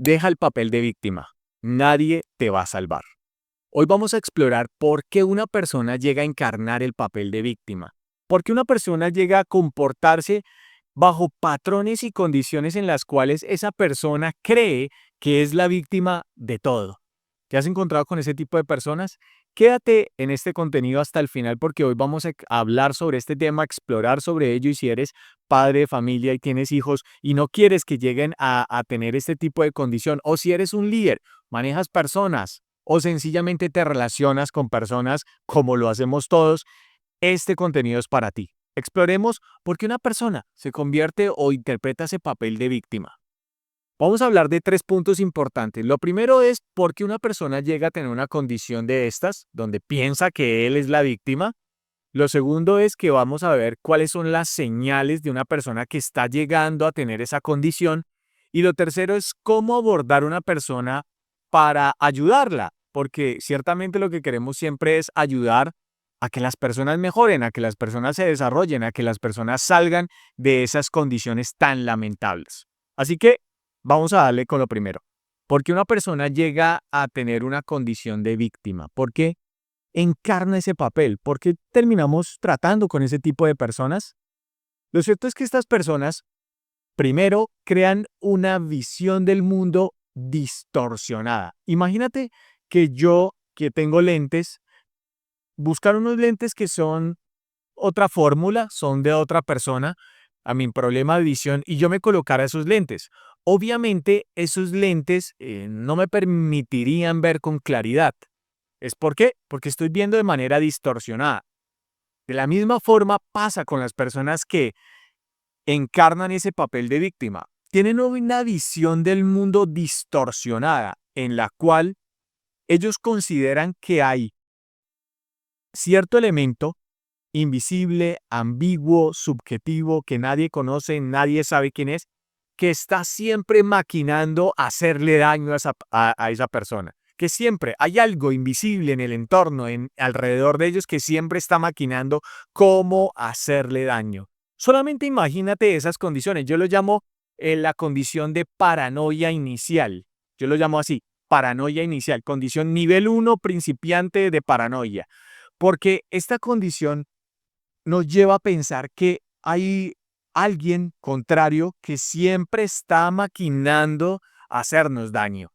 Deja el papel de víctima. Nadie te va a salvar. Hoy vamos a explorar por qué una persona llega a encarnar el papel de víctima. Por qué una persona llega a comportarse bajo patrones y condiciones en las cuales esa persona cree que es la víctima de todo. ¿Te has encontrado con ese tipo de personas? Quédate en este contenido hasta el final porque hoy vamos a hablar sobre este tema, explorar sobre ello y si eres padre de familia y tienes hijos y no quieres que lleguen a tener este tipo de condición o si eres un líder, manejas personas o sencillamente te relacionas con personas como lo hacemos todos, este contenido es para ti. Exploremos por qué una persona se convierte o interpreta ese papel de víctima. Vamos a hablar de 3 puntos importantes. Lo primero es por qué una persona llega a tener una condición de estas, donde piensa que él es la víctima. Lo segundo es que vamos a ver cuáles son las señales de una persona que está llegando a tener esa condición. Y lo tercero es cómo abordar una persona para ayudarla, porque ciertamente lo que queremos siempre es ayudar a que las personas mejoren, a que las personas se desarrollen, a que las personas salgan de esas condiciones tan lamentables. Así que vamos a darle con lo primero. ¿Por qué una persona llega a tener una condición de víctima? ¿Por qué encarna ese papel? ¿Por qué terminamos tratando con ese tipo de personas? Lo cierto es que estas personas, primero, crean una visión del mundo distorsionada. Imagínate que yo, que tengo lentes, buscar unos lentes que son otra fórmula, son de otra persona, a mi problema de visión, y yo me colocara esos lentes. Obviamente, esos lentes no me permitirían ver con claridad. ¿Es por qué? Porque estoy viendo de manera distorsionada. De la misma forma pasa con las personas que encarnan ese papel de víctima. Tienen una visión del mundo distorsionada en la cual ellos consideran que hay cierto elemento invisible, ambiguo, subjetivo, que nadie conoce, nadie sabe quién es, que está siempre maquinando hacerle daño a esa persona. Que siempre hay algo invisible en el entorno, alrededor de ellos, que siempre está maquinando cómo hacerle daño. Solamente imagínate esas condiciones. Yo lo llamo la condición de paranoia inicial. Yo lo llamo así, paranoia inicial, condición nivel 1 principiante de paranoia. Porque esta condición nos lleva a pensar que hay alguien contrario que siempre está maquinando hacernos daño.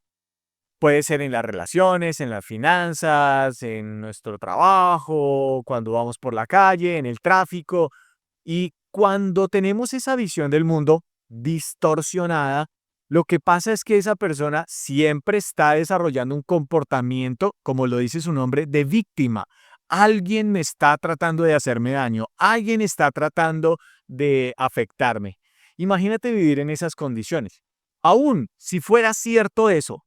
Puede ser en las relaciones, en las finanzas, en nuestro trabajo, cuando vamos por la calle, en el tráfico. Y cuando tenemos esa visión del mundo distorsionada, lo que pasa es que esa persona siempre está desarrollando un comportamiento, como lo dice su nombre, de víctima. Alguien me está tratando de hacerme daño, alguien está tratando de afectarme. Imagínate vivir en esas condiciones. Aún si fuera cierto eso,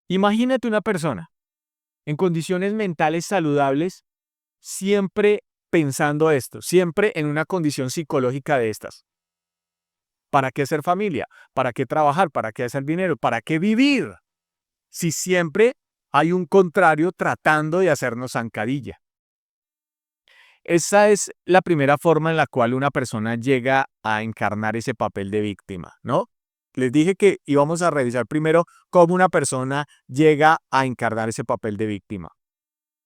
imagínate una persona en condiciones mentales saludables, siempre pensando esto, siempre en una condición psicológica de estas. ¿Para qué hacer familia? ¿Para qué trabajar? ¿Para qué hacer dinero? ¿Para qué vivir? Si siempre hay un contrario tratando de hacernos zancadilla. Esa es la primera forma en la cual una persona llega a encarnar ese papel de víctima, ¿no? Les dije que íbamos a revisar primero cómo una persona llega a encarnar ese papel de víctima.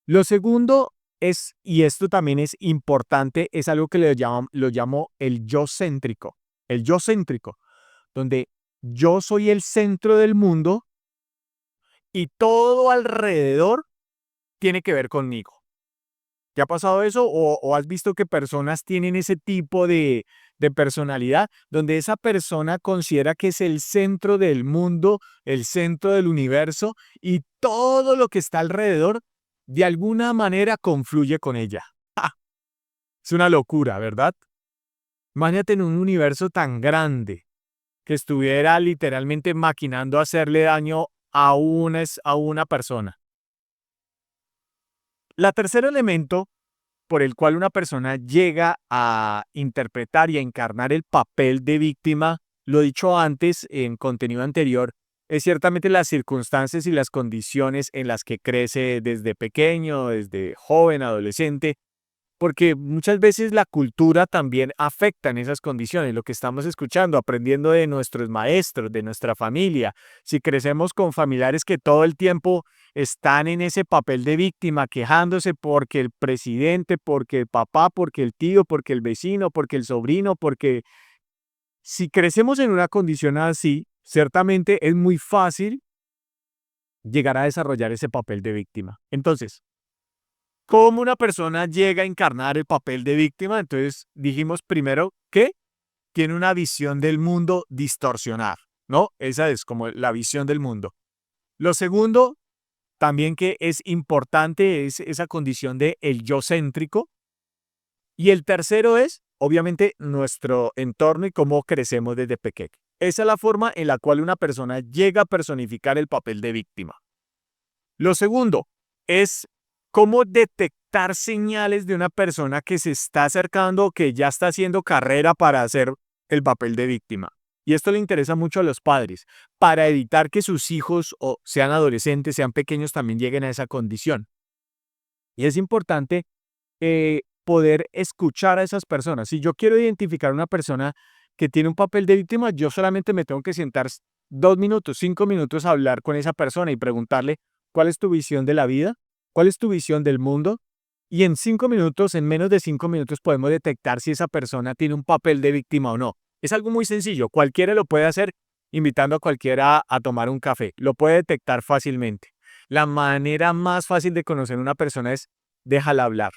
Lo segundo es, y esto también es importante, es algo que lo llamo el yo céntrico. El yo céntrico, donde yo soy el centro del mundo y todo alrededor tiene que ver conmigo. ¿Te ha pasado eso? ¿O has visto que personas tienen ese tipo de personalidad donde esa persona considera que es el centro del mundo, el centro del universo y todo lo que está alrededor de alguna manera confluye con ella? Es una locura, ¿verdad? Imagínate en un universo tan grande que estuviera literalmente maquinando hacerle daño a una persona. La tercer elemento por el cual una persona llega a interpretar y a encarnar el papel de víctima, lo dicho antes en contenido anterior, es ciertamente las circunstancias y las condiciones en las que crece desde pequeño, desde joven, adolescente, porque muchas veces la cultura también afecta en esas condiciones, lo que estamos escuchando, aprendiendo de nuestros maestros, de nuestra familia. Si crecemos con familiares que todo el tiempo están en ese papel de víctima, quejándose porque el presidente, porque el papá, porque el tío, porque el vecino, porque el sobrino, porque si crecemos en una condición así, ciertamente es muy fácil llegar a desarrollar ese papel de víctima. Entonces, ¿cómo una persona llega a encarnar el papel de víctima? Entonces, dijimos primero que tiene una visión del mundo distorsionada, ¿no? Esa es como la visión del mundo. Lo segundo, también que es importante, es esa condición de el yo céntrico. Y el tercero es, obviamente, nuestro entorno y cómo crecemos desde pequeño. Esa es la forma en la cual una persona llega a personificar el papel de víctima. Lo segundo es cómo detectar señales de una persona que se está acercando o que ya está haciendo carrera para hacer el papel de víctima. Y esto le interesa mucho a los padres, para evitar que sus hijos, o sean adolescentes, sean pequeños, también lleguen a esa condición. Y es importante poder escuchar a esas personas. Si yo quiero identificar a una persona que tiene un papel de víctima, yo solamente me tengo que sentar 2 minutos, 5 minutos a hablar con esa persona y preguntarle cuál es tu visión de la vida, cuál es tu visión del mundo. Y en 5 minutos, en menos de 5 minutos, podemos detectar si esa persona tiene un papel de víctima o no. Es algo muy sencillo, cualquiera lo puede hacer invitando a cualquiera a tomar un café. Lo puede detectar fácilmente. La manera más fácil de conocer a una persona es déjala hablar.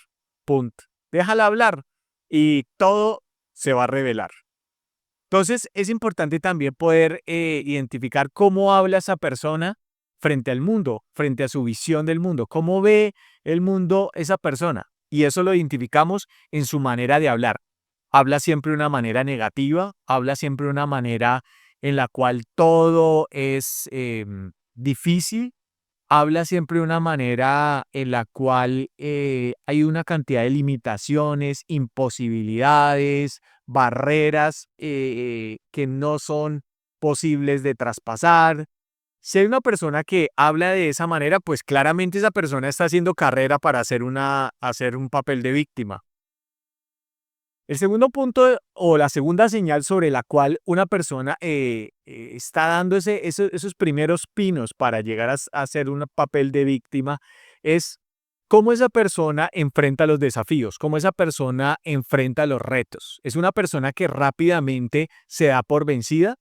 Punto. Déjala hablar y todo se va a revelar. Entonces, es importante también poder identificar cómo habla esa persona frente al mundo, frente a su visión del mundo, cómo ve el mundo esa persona. Y eso lo identificamos en su manera de hablar. Habla siempre de una manera negativa, habla siempre de una manera en la cual todo es difícil, habla siempre de una manera en la cual hay una cantidad de limitaciones, imposibilidades, barreras que no son posibles de traspasar. Si hay una persona que habla de esa manera, pues claramente esa persona está haciendo carrera para hacer un papel de víctima. El segundo punto o la segunda señal sobre la cual una persona está dando esos primeros pinos para llegar a hacer un papel de víctima es cómo esa persona enfrenta los desafíos, cómo esa persona enfrenta los retos. Es una persona que rápidamente se da por vencida,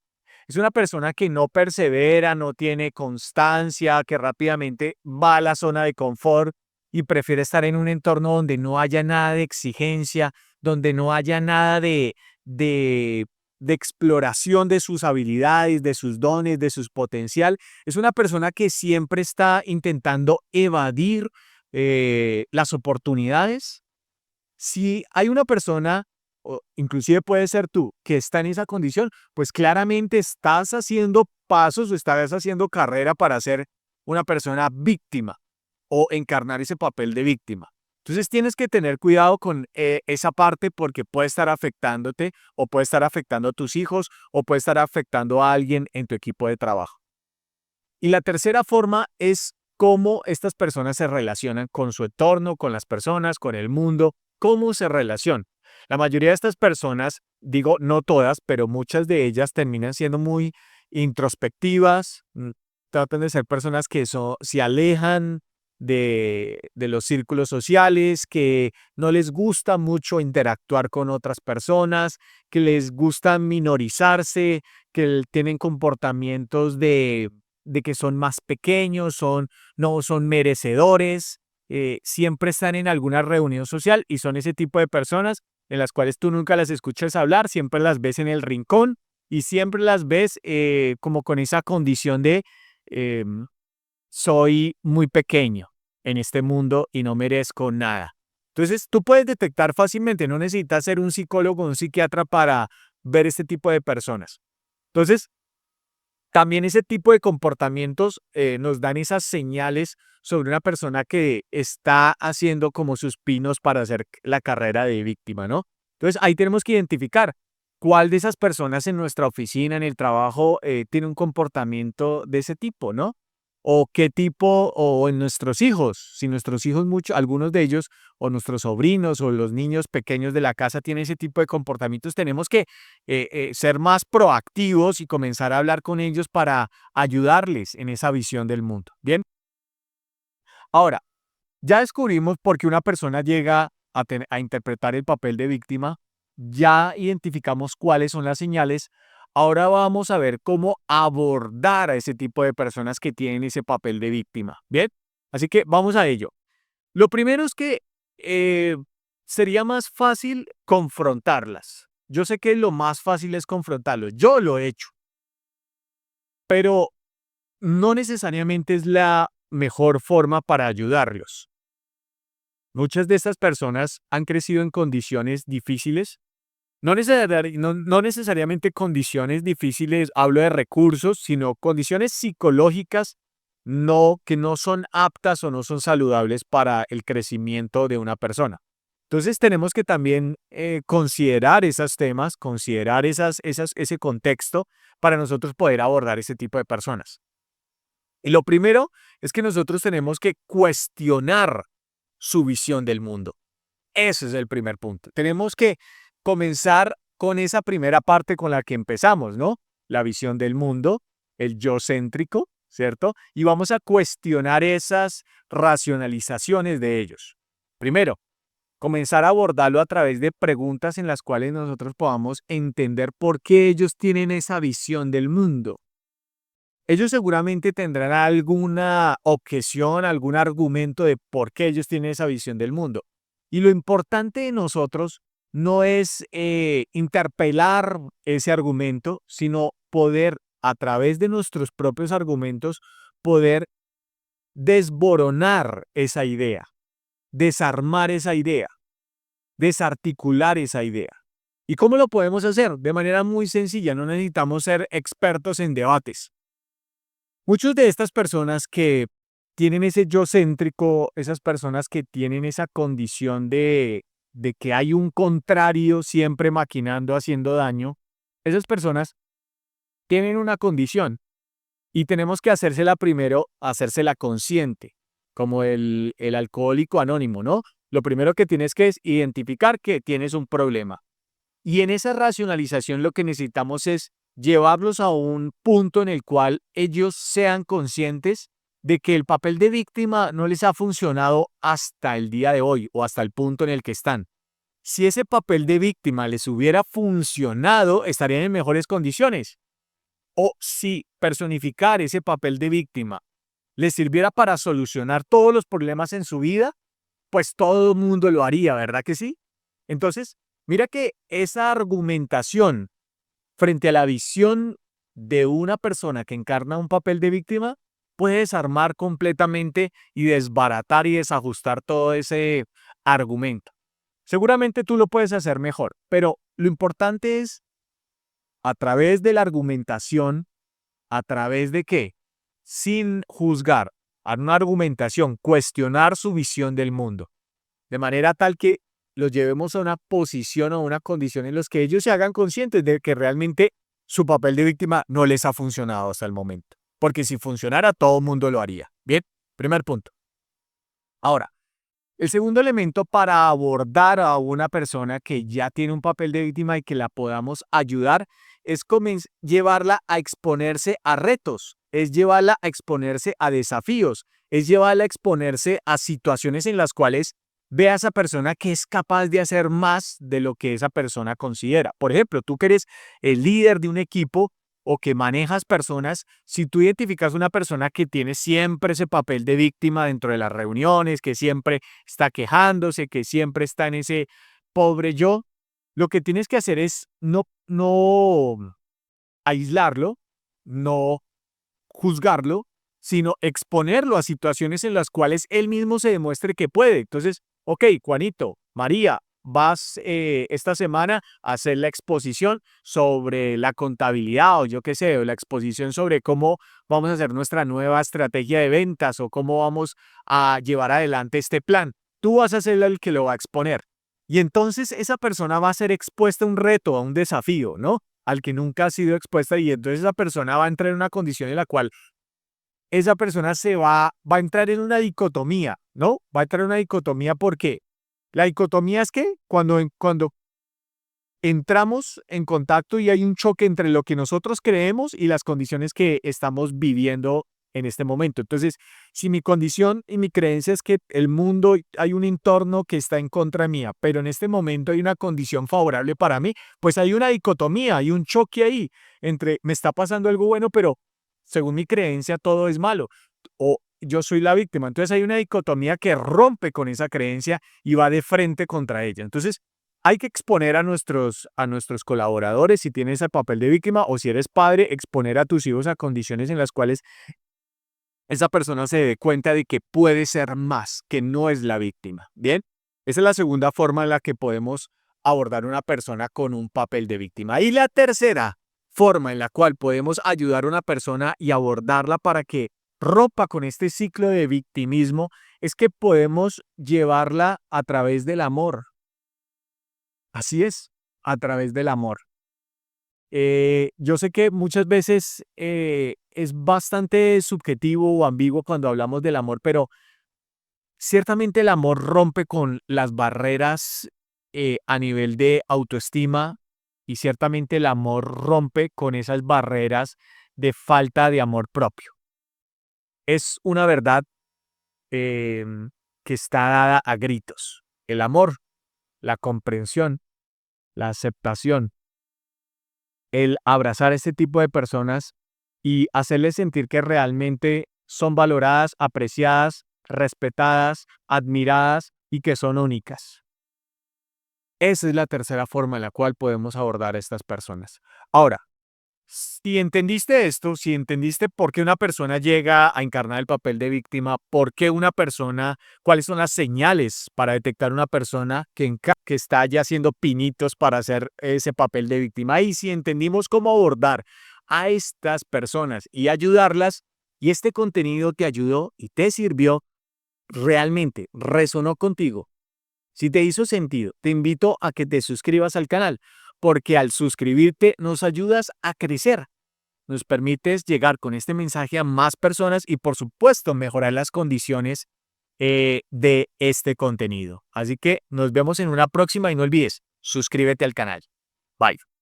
es una persona que no persevera, no tiene constancia, que rápidamente va a la zona de confort y prefiere estar en un entorno donde no haya nada de exigencia, donde no haya nada de, de exploración de sus habilidades, de sus dones, de su potencial. Es una persona que siempre está intentando evadir las oportunidades. Si hay una persona, o inclusive puede ser tú, que está en esa condición, pues claramente estás haciendo pasos o estás haciendo carrera para ser una persona víctima o encarnar ese papel de víctima. Entonces tienes que tener cuidado con esa parte porque puede estar afectándote o puede estar afectando a tus hijos o puede estar afectando a alguien en tu equipo de trabajo. Y la tercera forma es cómo estas personas se relacionan con su entorno, con las personas, con el mundo, cómo se relacionan. La mayoría de estas personas, digo no todas, pero muchas de ellas terminan siendo muy introspectivas, tratan de ser personas que se alejan de los círculos sociales, que no les gusta mucho interactuar con otras personas, que les gusta minorizarse, que tienen comportamientos de que son más pequeños, no son merecedores, siempre están en alguna reunión social y son ese tipo de personas en las cuales tú nunca las escuchas hablar, siempre las ves en el rincón y siempre las ves como con esa condición de em, soy muy pequeño en este mundo y no merezco nada. Entonces, tú puedes detectar fácilmente, no necesitas ser un psicólogo o un psiquiatra para ver este tipo de personas. Entonces, también ese tipo de comportamientos nos dan esas señales sobre una persona que está haciendo como sus pinos para hacer la carrera de víctima, ¿no? Entonces ahí tenemos que identificar cuál de esas personas en nuestra oficina, en el trabajo, tiene un comportamiento de ese tipo, ¿no? o qué tipo, o en nuestros hijos, si nuestros hijos, algunos de ellos, o nuestros sobrinos, o los niños pequeños de la casa tienen ese tipo de comportamientos, tenemos que ser más proactivos y comenzar a hablar con ellos para ayudarles en esa visión del mundo. Bien, ahora, ya descubrimos por qué una persona llega a interpretar el papel de víctima, ya identificamos cuáles son las señales. Ahora vamos a ver cómo abordar a ese tipo de personas que tienen ese papel de víctima. Bien, así que vamos a ello. Lo primero es que eh, sería más fácil confrontarlas. Yo sé que lo más fácil es confrontarlos. Yo lo he hecho, pero no necesariamente es la mejor forma para ayudarlos. Muchas de estas personas han crecido en condiciones difíciles, no necesariamente condiciones difíciles, hablo de recursos, sino condiciones psicológicas que no son aptas o no son saludables para el crecimiento de una persona. Entonces tenemos que también considerar esos temas, considerar ese contexto para nosotros poder abordar ese tipo de personas. Y lo primero es que nosotros tenemos que cuestionar su visión del mundo. Ese es el primer punto. Tenemos que comenzar con esa primera parte con la que empezamos, ¿no? La visión del mundo, el yo céntrico, ¿cierto? Y vamos a cuestionar esas racionalizaciones de ellos. Primero, comenzar a abordarlo a través de preguntas en las cuales nosotros podamos entender por qué ellos tienen esa visión del mundo. Ellos seguramente tendrán alguna objeción, algún argumento de por qué ellos tienen esa visión del mundo. Y lo importante de nosotros no es interpelar ese argumento, sino poder, a través de nuestros propios argumentos, poder desboronar esa idea, desarmar esa idea, desarticular esa idea. ¿Y cómo lo podemos hacer? De manera muy sencilla, no necesitamos ser expertos en debates. Muchas de estas personas que tienen ese yo céntrico, esas personas que tienen esa condición de que hay un contrario siempre maquinando, haciendo daño, esas personas tienen una condición y tenemos que hacérsela primero, hacérsela consciente, como el alcohólico anónimo, ¿no? Lo primero que tienes que es identificar que tienes un problema. Y en esa racionalización lo que necesitamos es llevarlos a un punto en el cual ellos sean conscientes de que el papel de víctima no les ha funcionado hasta el día de hoy o hasta el punto en el que están. Si ese papel de víctima les hubiera funcionado, estarían en mejores condiciones. O si personificar ese papel de víctima les sirviera para solucionar todos los problemas en su vida, pues todo el mundo lo haría, ¿verdad que sí? Entonces, mira que esa argumentación frente a la visión de una persona que encarna un papel de víctima puede desarmar completamente y desbaratar y desajustar todo ese argumento. Seguramente tú lo puedes hacer mejor, pero lo importante es a través de la argumentación, a través de qué, sin juzgar, a una argumentación, cuestionar su visión del mundo de manera tal que los llevemos a una posición o una condición en los que ellos se hagan conscientes de que realmente su papel de víctima no les ha funcionado hasta el momento. Porque si funcionara, todo el mundo lo haría. Bien, primer punto. Ahora, el segundo elemento para abordar a una persona que ya tiene un papel de víctima y que la podamos ayudar es llevarla a exponerse a retos, es llevarla a exponerse a desafíos, es llevarla a exponerse a situaciones en las cuales ve a esa persona que es capaz de hacer más de lo que esa persona considera. Por ejemplo, tú que eres el líder de un equipo o que manejas personas, si tú identificas una persona que tiene siempre ese papel de víctima dentro de las reuniones, que siempre está quejándose, que siempre está en ese pobre yo, lo que tienes que hacer es no aislarlo, no juzgarlo, sino exponerlo a situaciones en las cuales él mismo se demuestre que puede. Entonces, ok, Juanito, María, vas esta semana a hacer la exposición sobre la contabilidad o yo qué sé, o la exposición sobre cómo vamos a hacer nuestra nueva estrategia de ventas o cómo vamos a llevar adelante este plan. Tú vas a ser el que lo va a exponer. Y entonces esa persona va a ser expuesta a un reto, a un desafío, ¿no? Al que nunca ha sido expuesta y entonces esa persona va a entrar en una condición en la cual esa persona va a entrar en una dicotomía, ¿no? Va a entrar en una dicotomía porque la dicotomía es que cuando entramos en contacto y hay un choque entre lo que nosotros creemos y las condiciones que estamos viviendo en este momento. Entonces, si mi condición y mi creencia es que el mundo, hay un entorno que está en contra mía, pero en este momento hay una condición favorable para mí, pues hay una dicotomía, hay un choque ahí entre me está pasando algo bueno, pero según mi creencia todo es malo, o yo soy la víctima. Entonces hay una dicotomía que rompe con esa creencia y va de frente contra ella. Entonces, hay que exponer a nuestros colaboradores, si tienes el papel de víctima o si eres padre, exponer a tus hijos a condiciones en las cuales esa persona se dé cuenta de que puede ser más, que no es la víctima. Bien, esa es la segunda forma en la que podemos abordar a una persona con un papel de víctima. Y la tercera forma en la cual podemos ayudar a una persona y abordarla para que rompa con este ciclo de victimismo es que podemos llevarla a través del amor. Así es, a través del amor. Yo sé que muchas veces es bastante subjetivo o ambiguo cuando hablamos del amor, pero ciertamente el amor rompe con las barreras a nivel de autoestima y ciertamente el amor rompe con esas barreras de falta de amor propio. Es una verdad que está dada a gritos. El amor, la comprensión, la aceptación, el abrazar a este tipo de personas y hacerles sentir que realmente son valoradas, apreciadas, respetadas, admiradas y que son únicas. Esa es la tercera forma en la cual podemos abordar a estas personas. Ahora, si entendiste esto, si entendiste por qué una persona llega a encarnar el papel de víctima, por qué una persona, cuáles son las señales para detectar una persona que está ya haciendo pinitos para hacer ese papel de víctima, y si entendimos cómo abordar a estas personas y ayudarlas, y este contenido te ayudó y te sirvió, realmente resonó contigo, si te hizo sentido, te invito a que te suscribas al canal, porque al suscribirte nos ayudas a crecer. Nos permites llegar con este mensaje a más personas y, por supuesto, mejorar las condiciones de este contenido. Así que nos vemos en una próxima y no olvides, suscríbete al canal. Bye.